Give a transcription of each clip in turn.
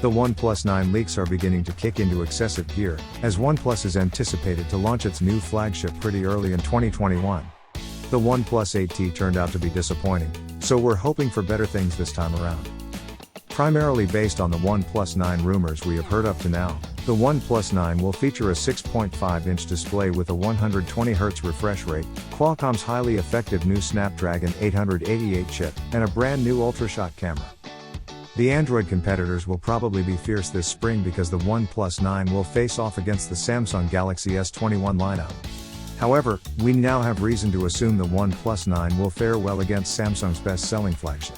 The OnePlus 9 leaks are beginning to kick into excessive gear, as OnePlus is anticipated to launch its new flagship pretty early in 2021. The OnePlus 8T turned out to be disappointing, so we're hoping for better things this time around. Primarily based on the OnePlus 9 rumors we have heard up to now, the OnePlus 9 will feature a 6.5-inch display with a 120Hz refresh rate, Qualcomm's highly effective new Snapdragon 888 chip, and a brand new ultra-shot camera. The Android competitors will probably be fierce this spring because the OnePlus 9 will face off against the Samsung Galaxy S21 lineup. However, we now have reason to assume the OnePlus 9 will fare well against Samsung's best-selling flagship.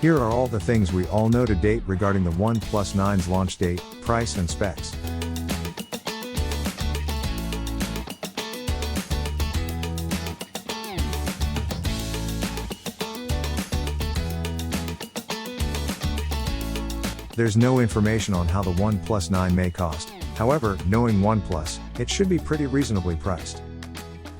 Here are all the things we all know to date regarding the OnePlus 9's launch date, price and specs. There's no information on how the OnePlus 9 may cost. However, knowing OnePlus, it should be pretty reasonably priced.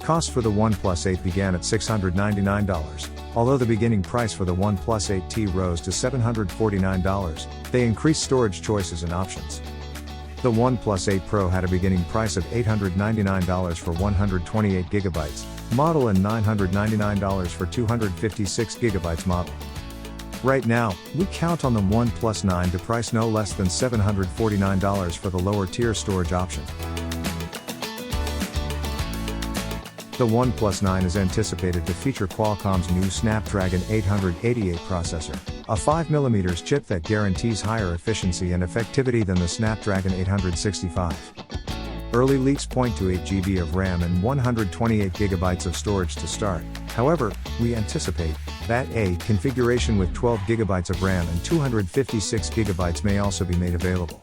Cost for the OnePlus 8 began at $699. Although the beginning price for the OnePlus 8T rose to $749, they increased storage choices and options. The OnePlus 8 Pro had a beginning price of $899 for 128GB model and $999 for 256GB model. Right now, we count on the OnePlus 9 to price no less than $749 for the lower tier storage option. The OnePlus 9 is anticipated to feature Qualcomm's new Snapdragon 888 processor, a 5mm chip that guarantees higher efficiency and effectivity than the Snapdragon 865. Early leaks point to 8GB of RAM and 128GB of storage to start. However, we anticipate that a configuration with 12GB of RAM and 256GB may also be made available.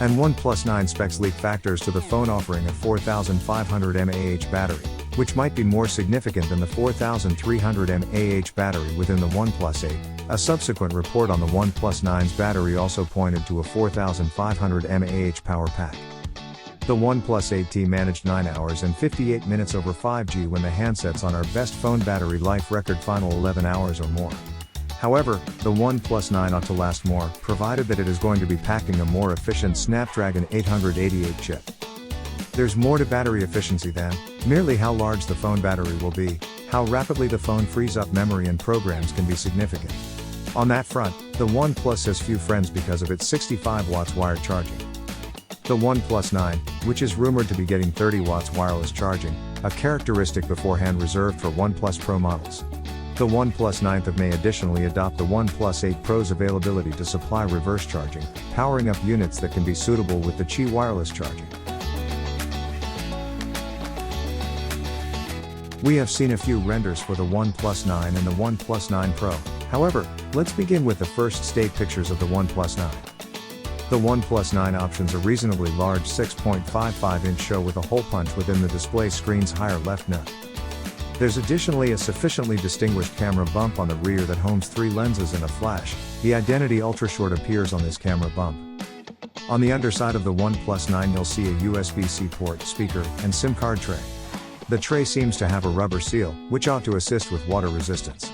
And OnePlus 9 specs leak factors to the phone offering a 4500 mAh battery, which might be more significant than the 4300 mAh battery within the OnePlus 8. A subsequent report on the OnePlus 9's battery also pointed to a 4500 mAh power pack. The OnePlus 8T managed 9 hours and 58 minutes over 5G when the handset's on our best phone battery life record final 11 hours or more. However, the OnePlus 9 ought to last more, provided that it is going to be packing a more efficient Snapdragon 888 chip. There's more to battery efficiency than merely how large the phone battery will be. How rapidly the phone frees up memory and programs can be significant. On that front, the OnePlus has few friends because of its 65 watts wired charging. The OnePlus 9, which is rumored to be getting 30 watts wireless charging, a characteristic beforehand reserved for OnePlus Pro models. The OnePlus 9th of May additionally adopt the OnePlus 8 Pro's availability to supply reverse charging, powering up units that can be suitable with the Qi wireless charging. We have seen a few renders for the OnePlus 9 and the OnePlus 9 Pro. However, let's begin with the first state pictures of the OnePlus 9. The OnePlus 9 options a reasonably large 6.55-inch show with a hole punch within the display screen's higher left nut. There's additionally a sufficiently distinguished camera bump on the rear that homes 3 lenses and a flash. The Identity Ultra Short appears on this camera bump. On the underside of the OnePlus 9 you'll see a USB-C port, speaker, and SIM card tray. The tray seems to have a rubber seal, which ought to assist with water resistance.